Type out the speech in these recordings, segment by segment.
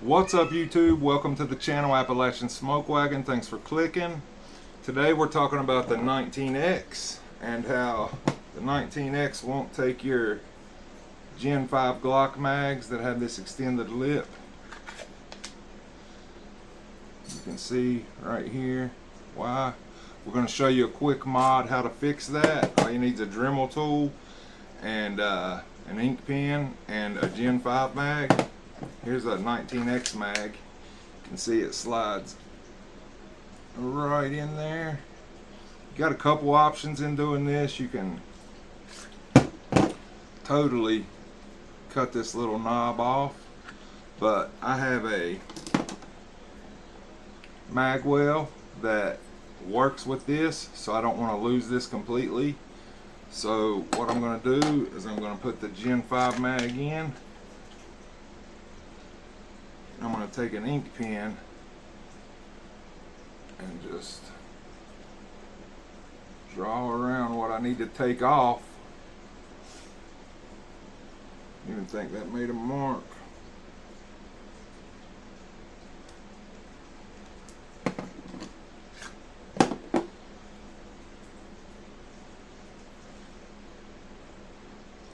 What's up YouTube? Welcome to the channel Appalachian Smokewagon. Thanks for clicking. Today we're talking about the 19X and how the 19X won't take your Gen 5 Glock mags that have this extended lip. You can see right here why. We're going to show you a quick mod how to fix that. All you need is a Dremel tool and an ink pen and a Gen 5 mag. Here's a 19X mag. You can see it slides right in there. You got a couple options in doing this. You can totally cut this little knob off, but I have a mag well that works with this, so I don't want to lose this completely. So what I'm going to do is I'm going to put the Gen 5 mag in. I'm going to take an ink pen and just draw around what I need to take off. Even think that made a mark.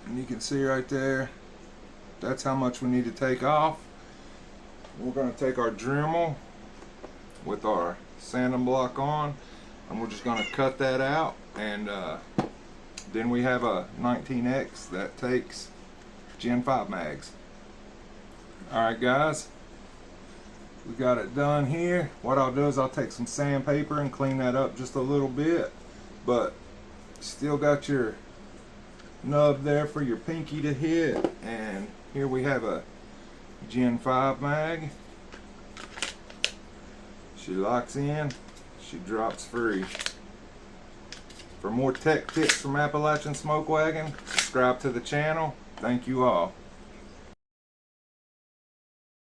And you can see right there, that's how much we need to take off. We're going to take our Dremel with our sanding block on, and we're just going to cut that out, and then we have a 19X that takes Gen 5 mags. Alright guys, we got it done here. What I'll do is I'll take some sandpaper and clean that up just a little bit, but still got your nub there for your pinky to hit. And here we have a Gen 5 mag. She locks in, she drops free. For more tech tips from Appalachian Smokewagon, subscribe to the channel. Thank you all.